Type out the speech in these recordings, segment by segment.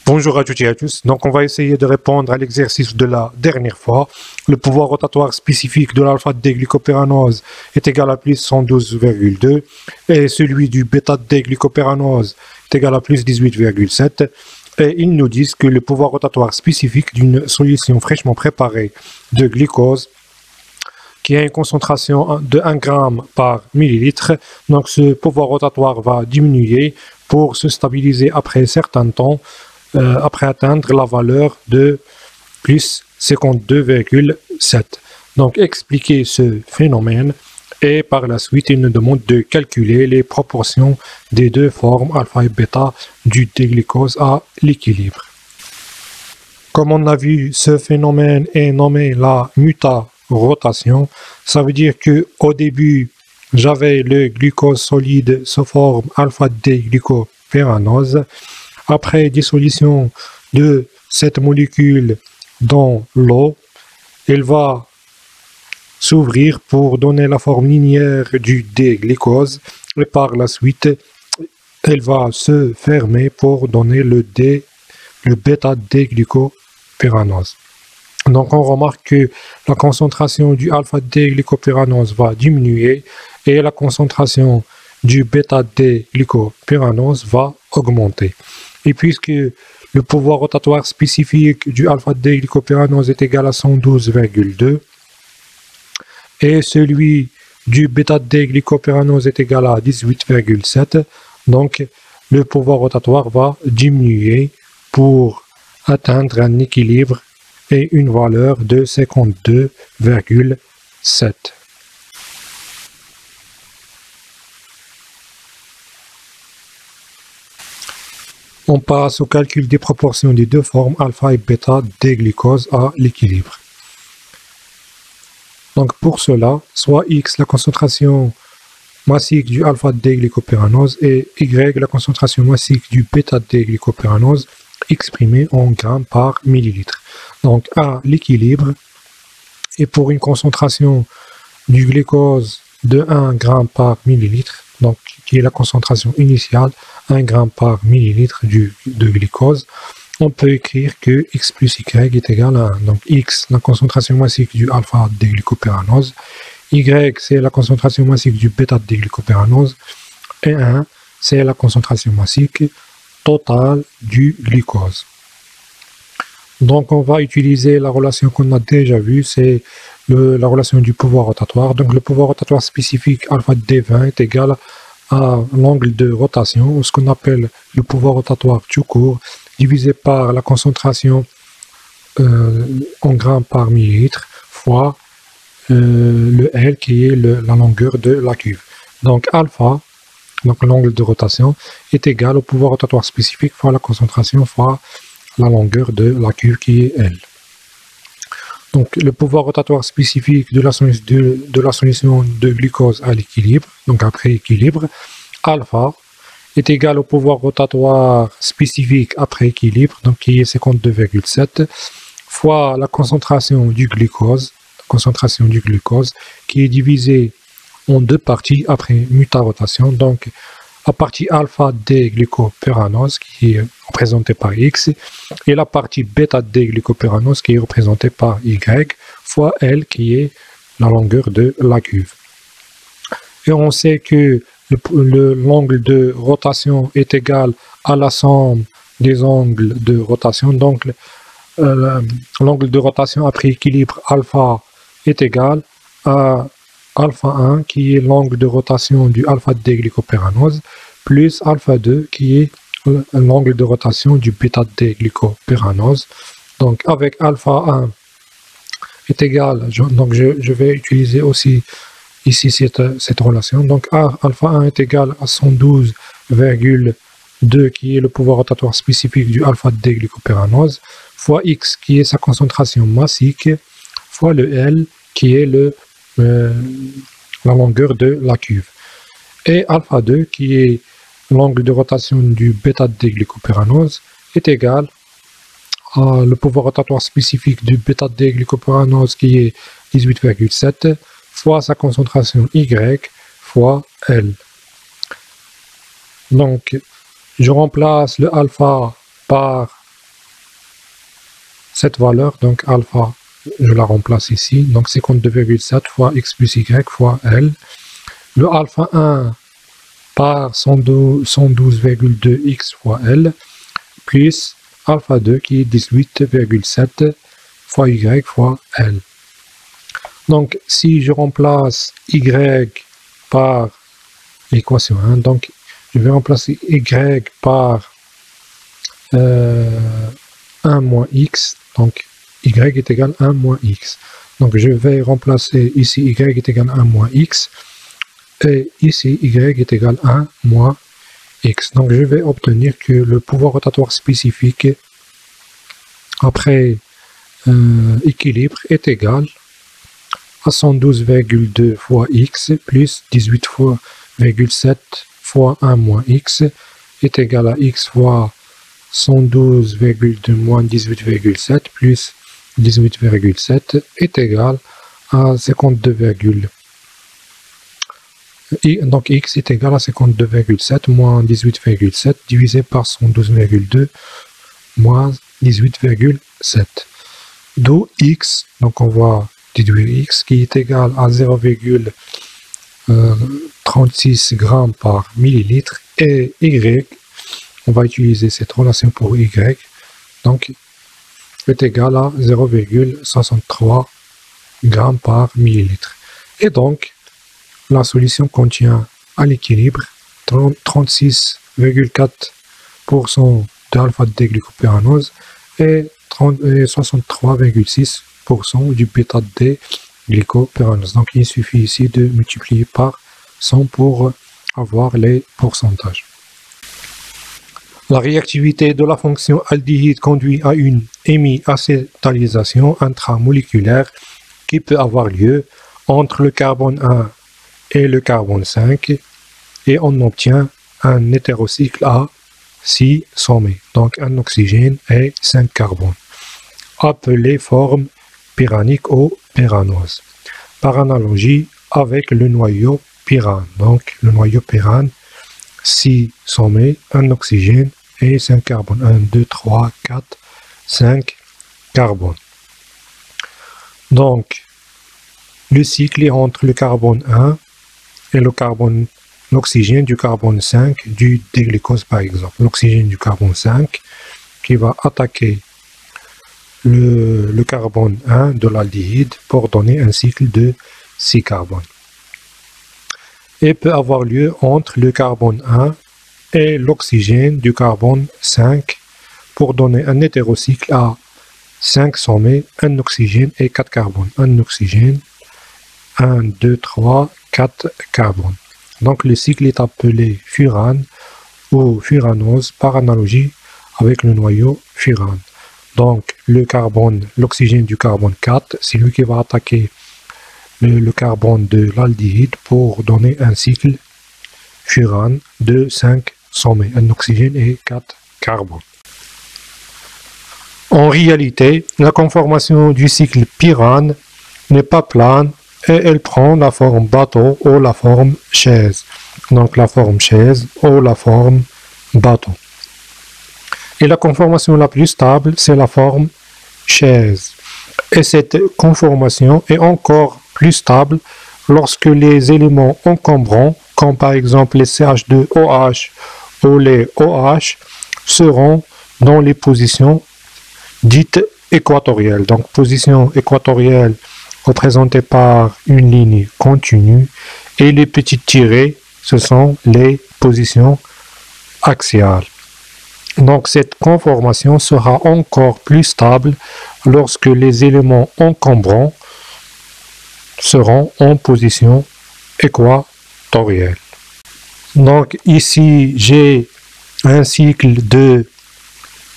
Bonjour à toutes et à tous. Donc, on va essayer de répondre à l'exercice de la dernière fois. Le pouvoir rotatoire spécifique de l'alpha-D-glycopyranose est égal à plus 112,2 et celui du bêta-D-glycopyranose est égal à plus 18,7. Et ils nous disent que le pouvoir rotatoire spécifique d'une solution fraîchement préparée de glucose qui a une concentration de 1 g par millilitre. Donc, ce pouvoir rotatoire va diminuer pour se stabiliser après un certain temps, après atteindre la valeur de plus 52,7. Donc, expliquer ce phénomène et par la suite, il nous demande de calculer les proportions des deux formes alpha et bêta du D-glucose à l'équilibre. Comme on a vu, ce phénomène est nommé la mutarotation. Ça veut dire que au début, j'avais le glucose solide sous forme alpha-D-glycopyranose. Après dissolution de cette molécule dans l'eau, elle va s'ouvrir pour donner la forme linéaire du D-glucose et par la suite, elle va se fermer pour donner le bêta-D-glycopyranose. Donc on remarque que la concentration du alpha-D-glycopyranose va diminuer et la concentration du bêta-D-glycopyranose va augmenter. Et puisque le pouvoir rotatoire spécifique du alpha-D-glycopyranose est égal à 112,2 et celui du bêta-D-glycopyranose est égal à 18,7, donc le pouvoir rotatoire va diminuer pour atteindre un équilibre et une valeur de 52,7. On passe au calcul des proportions des deux formes alpha et bêta des glucoses à l'équilibre. Donc pour cela, soit X la concentration massique du alpha-D-glycopyranose et Y la concentration massique du bêta-D-glycopyranose exprimée en grammes par millilitre. Donc à l'équilibre, et pour une concentration du glucose de 1 g par millilitre, donc qui est la concentration initiale, 1 g par millilitre de glucose, on peut écrire que X plus Y est égal à 1. Donc X, la concentration massique du alpha-D-glycopyranose, Y, c'est la concentration massique du bêta-D-glycopyranose, et 1, c'est la concentration massique totale du glucose. Donc on va utiliser la relation qu'on a déjà vue, c'est la relation du pouvoir rotatoire. Donc le pouvoir rotatoire spécifique alpha D20 est égal à l'angle de rotation, ce qu'on appelle le pouvoir rotatoire tout court, divisé par la concentration en grammes par millilitre fois le L qui est la longueur de la cuve. Donc alpha, donc l'angle de rotation, est égal au pouvoir rotatoire spécifique fois la concentration fois la longueur de la cuve qui est L. Donc le pouvoir rotatoire spécifique de la solution de glucose à l'équilibre, donc après équilibre, alpha est égal au pouvoir rotatoire spécifique après équilibre, donc qui est 52,7, fois la concentration du glucose, qui est divisée en deux parties après mutarotation. Donc la partie alpha-D-glycopyranose qui est représentée par X et la partie bêta-D-glycopyranose qui est représentée par Y fois L qui est la longueur de la cuve. Et on sait que l'angle de rotation est égal à la somme des angles de rotation. Donc l'angle de rotation après équilibre alpha est égal à alpha 1 qui est l'angle de rotation du alpha-D-glycopyranose plus alpha 2 qui est l'angle de rotation du bêta-D-glycopyranose. Donc avec alpha 1 est égal, donc je vais utiliser aussi ici cette relation. Donc alpha 1 est égal à 112,2 qui est le pouvoir rotatoire spécifique du alpha-D-glycopyranose fois X qui est sa concentration massique fois le L qui est la longueur de la cuve. Et alpha 2 qui est l'angle de rotation du bêta-D-glycopyranose est égal à le pouvoir rotatoire spécifique du bêta-D-glycopyranose qui est 18,7 fois sa concentration Y fois L. Donc je remplace le alpha par cette valeur, donc alpha, je la remplace ici, donc 52,7 fois x plus y fois L. Le alpha 1 par 112,2x fois L, plus alpha 2 qui est 18,7 fois y fois L. Donc, si je remplace y par l'équation 1, donc je vais remplacer y par 1 moins x, donc y est égal à 1 moins x. Donc, je vais remplacer ici y est égal à 1 moins x, et ici y est égal à 1 moins x. Donc, je vais obtenir que le pouvoir rotatoire spécifique après équilibre est égal à 112,2 fois x plus 18,7 fois 1 moins x est égal à x fois 112,2 moins 18,7 plus 18,7 est égal à 52, donc x est égal à 52,7 moins 18,7 divisé par 112,2 moins 18,7. D'où x, donc on va déduire x qui est égal à 0,36 grammes par millilitre et y, on va utiliser cette relation pour y, donc est égal à 0,63 grammes par millilitre. Et donc, la solution contient à l'équilibre 36,4% d'alpha D-glycopyranose et 63,6% du bêta-D-glycopyranose. Donc, il suffit ici de multiplier par 100 pour avoir les pourcentages. La réactivité de la fonction aldéhyde conduit à une hémiacétalisation intramoléculaire qui peut avoir lieu entre le carbone 1 et le carbone 5 et on obtient un hétérocycle à 6 sommets, donc un oxygène et 5 carbones, appelé forme pyranique ou pyranose, par analogie avec le noyau pyrane. Donc le noyau pyrane, 6 sommets, un oxygène et 5 carbones. 1, 2, 3, 4, 5 carbones. Donc, le cycle est entre le carbone 1 et l'oxygène du carbone 5 du déglycose par exemple. L'oxygène du carbone 5 qui va attaquer le carbone 1 de l'aldéhyde pour donner un cycle de 6 carbones. Et peut avoir lieu entre le carbone 1 et l'oxygène du carbone 5 pour donner un hétérocycle à 5 sommets, un oxygène et 4 carbones. Un oxygène, 1, 2, 3, 4 carbones. Donc le cycle est appelé furane ou furanose par analogie avec le noyau furane. Donc l'oxygène du carbone 4, c'est lui qui va attaquer le carbone de l'aldéhyde pour donner un cycle furane de 5 sommets, un oxygène et 4 carbones. En réalité, la conformation du cycle pyrane n'est pas plane et elle prend la forme bateau ou la forme chaise. Donc la forme chaise ou la forme bateau. Et la conformation la plus stable, c'est la forme chaise. Et cette conformation est encore plus stable lorsque les éléments encombrants, comme par exemple les CH2OH ou les OH, seront dans les positions dites équatoriales. Donc position équatoriale représentée par une ligne continue et les petites tirées, ce sont les positions axiales. Donc cette conformation sera encore plus stable lorsque les éléments encombrants seront en position équatoriale. Donc ici j'ai un cycle de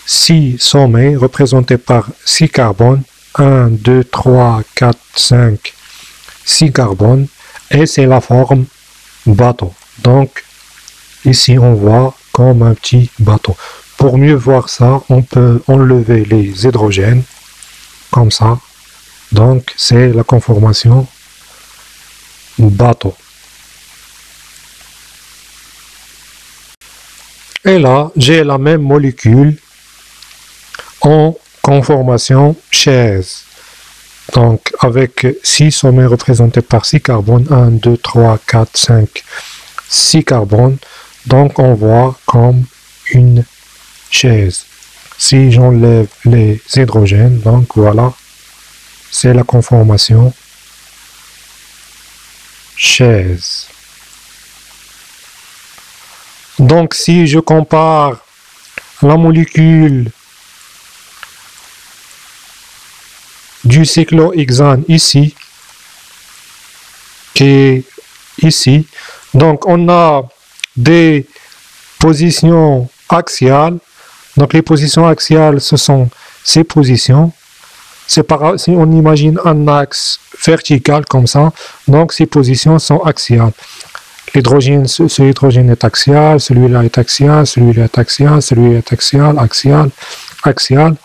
6 sommets représentés par 6 carbones, 1, 2, 3, 4, 5, 6 carbones, et c'est la forme bateau. Donc ici on voit comme un petit bateau. Pour mieux voir ça, on peut enlever les hydrogènes, comme ça. Donc, c'est la conformation bateau. Et là, j'ai la même molécule en conformation chaise. Donc, avec 6 sommets représentés par 6 carbones, 1, 2, 3, 4, 5, 6 carbones. Donc, on voit comme une chaise. Si j'enlève les hydrogènes, donc voilà, c'est la conformation chaise. Donc, si je compare la molécule du cyclohexane ici, qui est ici, donc on a des positions axiales. Donc les positions axiales, ce sont ces positions. Si on imagine un axe vertical comme ça, donc ces positions sont axiales. L'hydrogène, ce hydrogène est axial, celui-là est axial, celui-là est axial, celui-là est axial, axial, axial,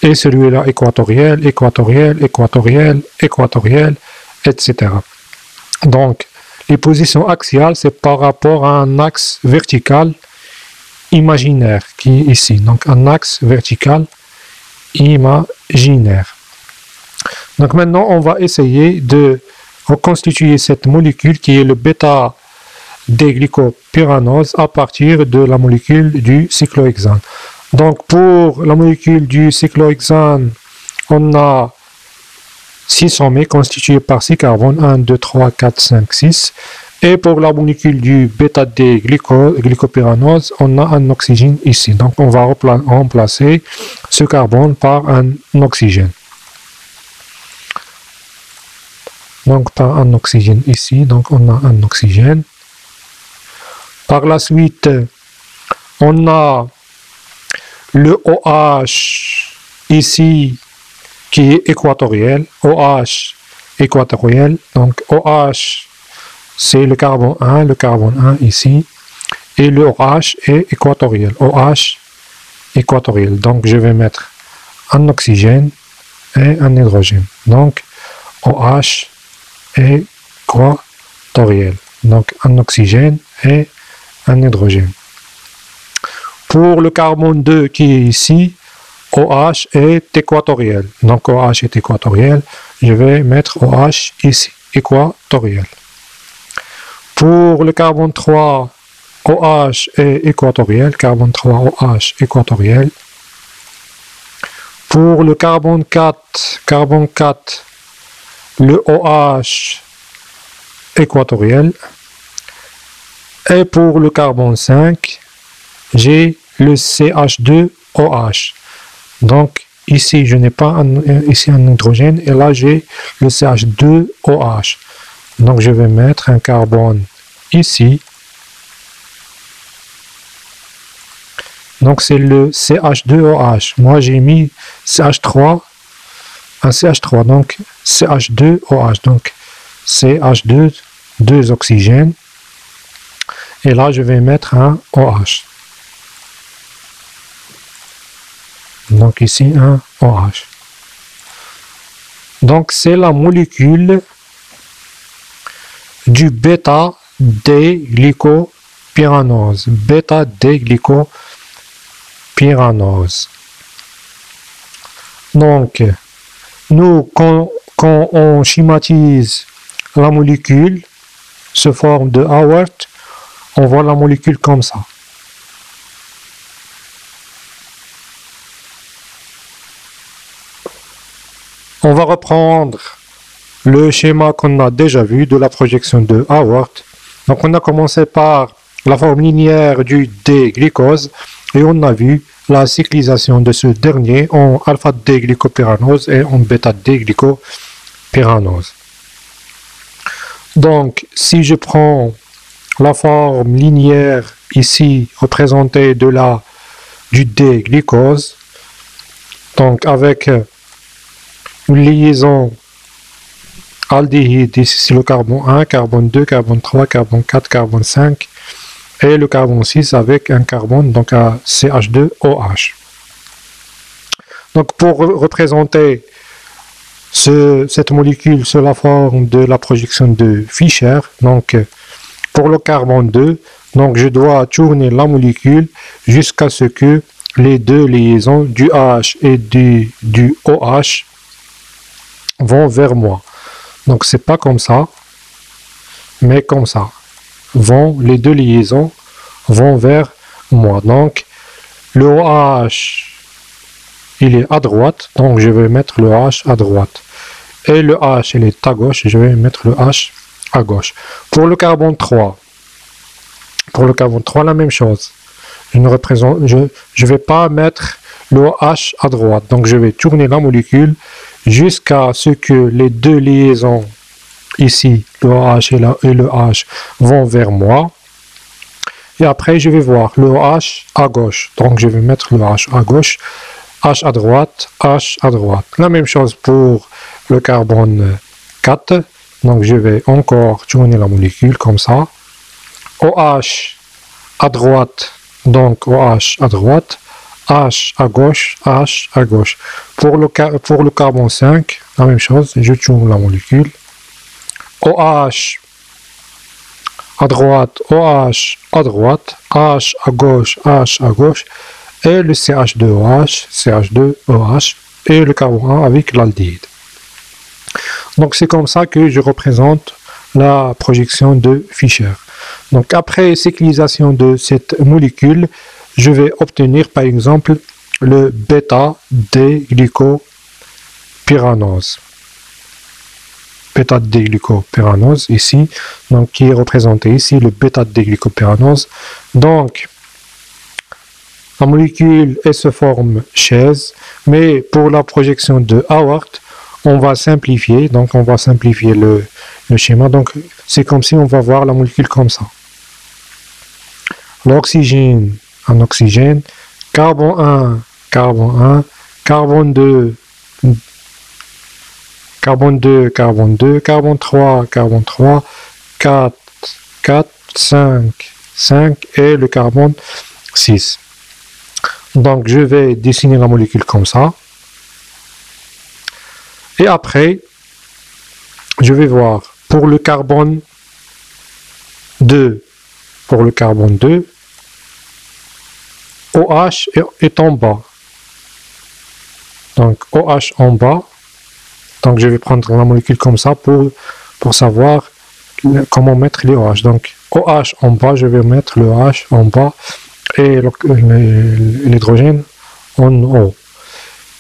et celui-là équatoriel, équatoriel, équatoriel, équatoriel, etc. Donc, les positions axiales, c'est par rapport à un axe vertical imaginaire qui est ici. Donc, un axe vertical imaginaire. Donc, maintenant, on va essayer de reconstituer cette molécule qui est le bêta-D-glycopyranose à partir de la molécule du cyclohexane. Donc, pour la molécule du cyclohexane, on a 6 sommets constitués par 6 carbones, 1, 2, 3, 4, 5, 6. Et pour la molécule du bêta-D-glycopyranose, on a un oxygène ici. Donc, on va remplacer ce carbone par un oxygène. Donc, par un oxygène ici. Donc, on a un oxygène. Par la suite, on a le OH ici qui est équatoriel. OH équatoriel. Donc, OH, c'est le carbone 1 ici. Et le OH est équatoriel. OH équatoriel. Donc, je vais mettre un oxygène et un hydrogène. Donc, OH équatoriel. Donc, un oxygène et un hydrogène. Pour le carbone 2 qui est ici, OH est équatoriel. Donc, OH est équatoriel. Je vais mettre OH ici, équatoriel. Pour le carbone 3, OH est équatoriel. Carbone 3, OH équatoriel. Pour le carbone 4, le OH équatoriel. Et pour le carbone 5, j'ai le CH2OH. Donc, ici, je n'ai pas un hydrogène. Et là, j'ai le CH2OH. Donc, je vais mettre un carbone ici. Donc, c'est le CH2OH. Moi, j'ai mis CH3, un CH3. Donc, CH2OH. Donc, CH2, 2 oxygènes. Et là, je vais mettre un OH. Donc, ici, un OH. Donc, c'est la molécule du bêta-D-glycopyranose. Bêta-D-glycopyranose. Donc, nous, quand on schématise la molécule sous forme de Haworth, on voit la molécule comme ça. On va reprendre le schéma qu'on a déjà vu de la projection de Haworth. Donc, on a commencé par la forme linéaire du D-glycose et on a vu la cyclisation de ce dernier en alpha-D-glycopyranose et en bêta-D-glycopyranose. Donc, si je prends la forme linéaire ici représentée du D-glycose, donc avec une liaison aldéhyde, ici c'est le carbone 1, carbone 2, carbone 3, carbone 4, carbone 5, et le carbone 6 avec un carbone, donc un CH2OH. Donc pour représenter cette molécule sous la forme de la projection de Fischer, donc pour le carbone 2, donc je dois tourner la molécule jusqu'à ce que les deux liaisons du H et du OH vont vers moi. Donc c'est pas comme ça, mais comme ça. Les deux liaisons vont vers moi. Donc le OH, il est à droite, donc je vais mettre le H à droite. Et le H, il est à gauche, je vais mettre le H à gauche. Pour le carbone 3, la même chose. Je vais pas mettre le H à droite. Donc je vais tourner la molécule jusqu'à ce que les deux liaisons ici, le OH et le H, vont vers moi. Et après, je vais voir le H à gauche. Donc je vais mettre le H à gauche, H à droite, H à droite. La même chose pour le carbone 4. Donc je vais encore tourner la molécule comme ça. OH à droite, donc OH à droite, H à gauche, H à gauche. Pour le carbone 5, la même chose, je tourne la molécule. OH à droite, OH à droite, H à gauche, et le CH2OH, CH2OH, et le carbone 1 avec l'aldéhyde. Donc c'est comme ça que je représente la projection de Fischer. Donc après cyclisation de cette molécule, je vais obtenir par exemple le bêta-D-glycopyranose. Bêta-D-glycopyranose ici, donc qui est représenté ici, le bêta-D-glycopyranose. Donc la molécule elle se forme chaise, mais pour la projection de Haworth, on va simplifier, donc on va simplifier le schéma. Donc c'est comme si on va voir la molécule comme ça. L'oxygène, un oxygène, carbone 1, carbone 1, carbone 2, carbone 2, carbone 2, carbone 3, carbone 3, 4, 4, 5, 5 et le carbone 6. Donc je vais dessiner la molécule comme ça. Et après, je vais voir pour le carbone 2, OH est en bas. Donc OH en bas. Donc je vais prendre la molécule comme ça pour savoir comment mettre les OH. Donc OH en bas, je vais mettre le OH en bas et l'hydrogène en haut.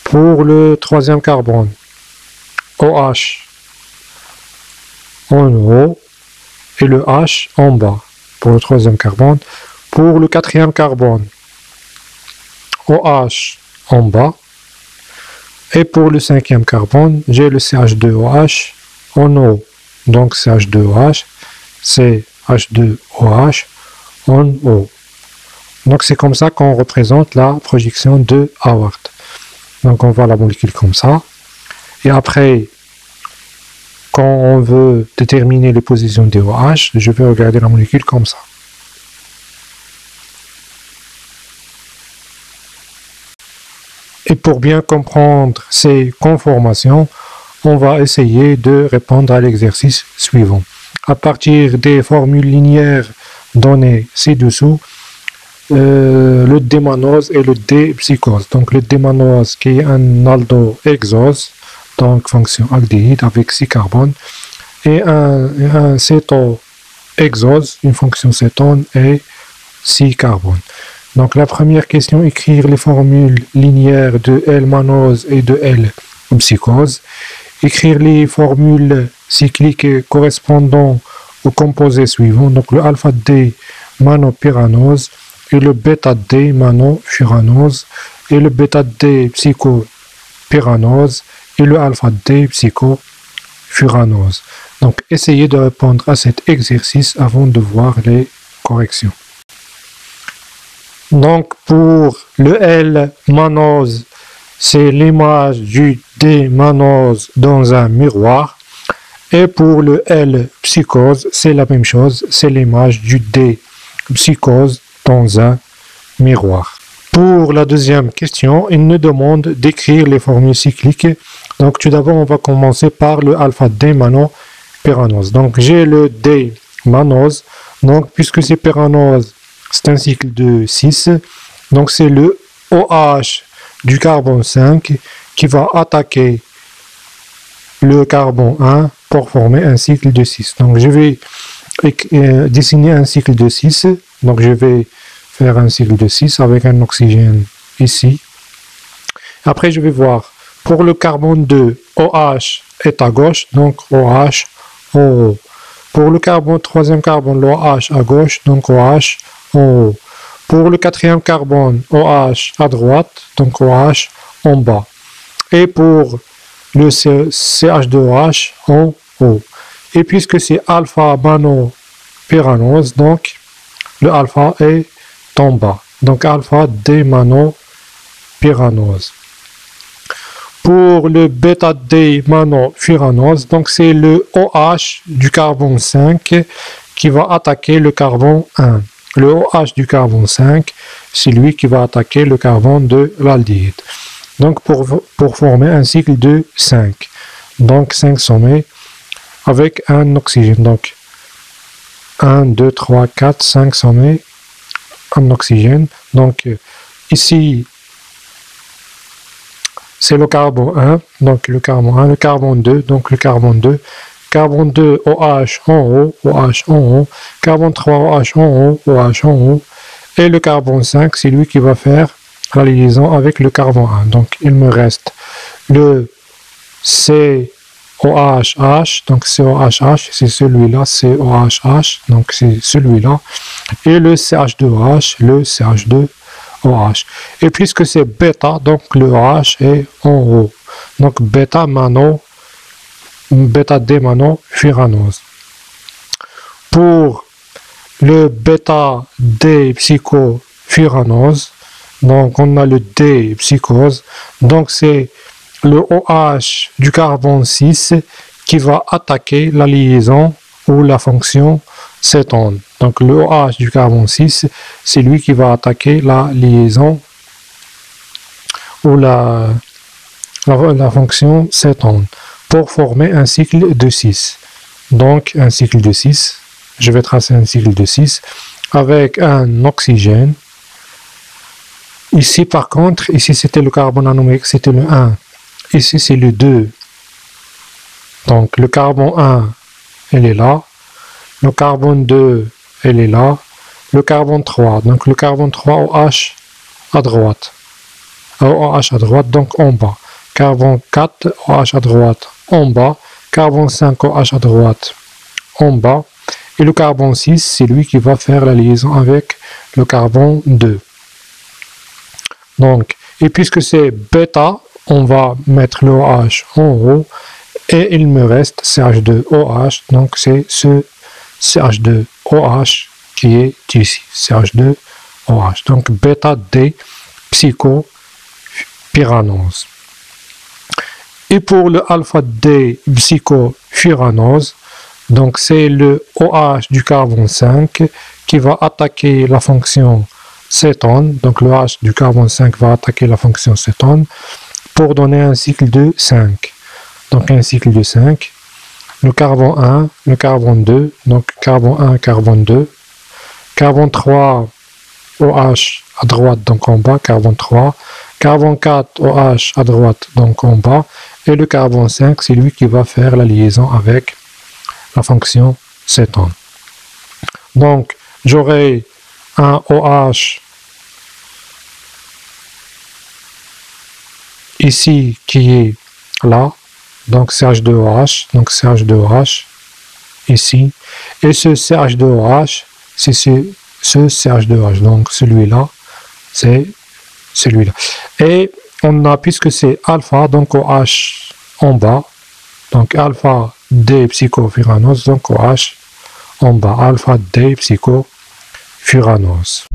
Pour le troisième carbone, OH en haut et le H en bas pour le troisième carbone. Pour le quatrième carbone, OH en bas. Et pour le cinquième carbone, j'ai le CH2OH en haut. Donc CH2OH, CH2OH en haut. Donc c'est comme ça qu'on représente la projection de Haworth. Donc on voit la molécule comme ça. Et après, quand on veut déterminer les positions des OH, je vais regarder la molécule comme ça. Et pour bien comprendre ces conformations, on va essayer de répondre à l'exercice suivant. À partir des formules linéaires données ci-dessous, le D-manose et le D-psychose. Donc le D-manose qui est un aldohexose, donc fonction aldéhyde avec 6 carbones, et un cétohexose, une fonction cétone et 6 carbones. Donc la première question, écrire les formules linéaires de L-manose et de L-psychose. Écrire les formules cycliques correspondant aux composés suivants, donc le alpha-D manopyranose et le bêta-D manofuranose et le bêta-D psychopyranose et le alpha-D psychofuranose. Donc essayez de répondre à cet exercice avant de voir les corrections. Donc pour le L-manose, c'est l'image du D-manose dans un miroir. Et pour le L-psychose, c'est la même chose, c'est l'image du D-psychose dans un miroir. Pour la deuxième question, il nous demande d'écrire les formules cycliques. Donc tout d'abord, on va commencer par le alpha-D manopyranose. Donc j'ai le D-manose, donc puisque c'est pyranose, c'est un cycle de 6, donc c'est le OH du carbone 5 qui va attaquer le carbone 1 pour former un cycle de 6. Donc je vais dessiner un cycle de 6. Donc je vais faire un cycle de 6 avec un oxygène ici. Après je vais voir pour le carbone 2, OH est à gauche, donc OH, OO. Pour le carbone, troisième carbone, l'OH à gauche, donc OH, OO. Pour le quatrième carbone, OH à droite, donc OH en bas. Et pour le CH2OH en haut. Et puisque c'est alpha-mano-pyranose, donc le alpha est en bas. Donc alpha-D-mano-pyranose. Pour le bêta-D-mano-pyranose, donc c'est le OH du carbone 5 qui va attaquer le carbone 1. Le OH du carbone 5, c'est lui qui va attaquer le carbone de l'aldéhyde. Donc pour former un cycle de 5. Donc 5 sommets avec un oxygène. Donc 1, 2, 3, 4, 5 sommets en oxygène. Donc ici, c'est le carbone 1, donc le carbone 1, le carbone 2, donc le carbone 2. Carbone 2, OH en haut, OH en haut. Carbone 3, OH en haut, OH en haut. Et le carbone 5, c'est lui qui va faire la liaison avec le carbone 1. Donc il me reste le COHH, donc COHH, c'est celui-là, COHH, donc c'est celui-là. Et le CH2OH, le CH2OH. Et puisque c'est bêta, donc le OH est en haut. Donc bêta-D-mano-pyranose. Pour le bêta-D-psychopyranose, donc on a le D-psychose, donc c'est le OH du carbone 6 qui va attaquer la liaison ou la fonction cétone. Donc le OH du carbone 6, c'est lui qui va attaquer la liaison ou la fonction cétone pour former un cycle de 6. Donc un cycle de 6, je vais tracer un cycle de 6 avec un oxygène. Ici par contre, ici c'était le carbone anomique, c'était le 1. Ici c'est le 2. Donc le carbone 1, elle est là. Le carbone 2, elle est là. Le carbone 3, donc le carbone 3 OH à droite. OH à droite, donc en bas. Carbone 4, OH à droite, en bas. Carbone 5, OH à droite, en bas. Et le carbone 6, c'est lui qui va faire la liaison avec le carbone 2. Donc, et puisque c'est bêta, on va mettre le OH en haut. Et il me reste CH2OH, donc c'est ce CH2OH qui est ici, CH2OH. Donc bêta-D psychopyranose. Et pour le alpha-D psychopyranose, donc c'est le OH du carbone 5 qui va attaquer la fonction cétone. Donc le OH du carbone 5 va attaquer la fonction cétone pour donner un cycle de 5. Donc un cycle de 5. Le carbone 1, le carbone 2, donc carbone 1, carbone 2. Carbone 3, OH à droite, donc en bas, carbone 3. Carbone 4, OH à droite, donc en bas. Et le carbone 5, c'est lui qui va faire la liaison avec la fonction cétone. Donc, j'aurai un OH ici qui est là. Donc CH2OH, donc CH2OH ici. Et ce CH2OH, c'est ce CH2OH. Donc celui-là, c'est celui-là. Et on a, puisque c'est alpha, donc OH en bas. Donc alpha D psychopyranose, donc OH en bas. Alpha D psychopyranose.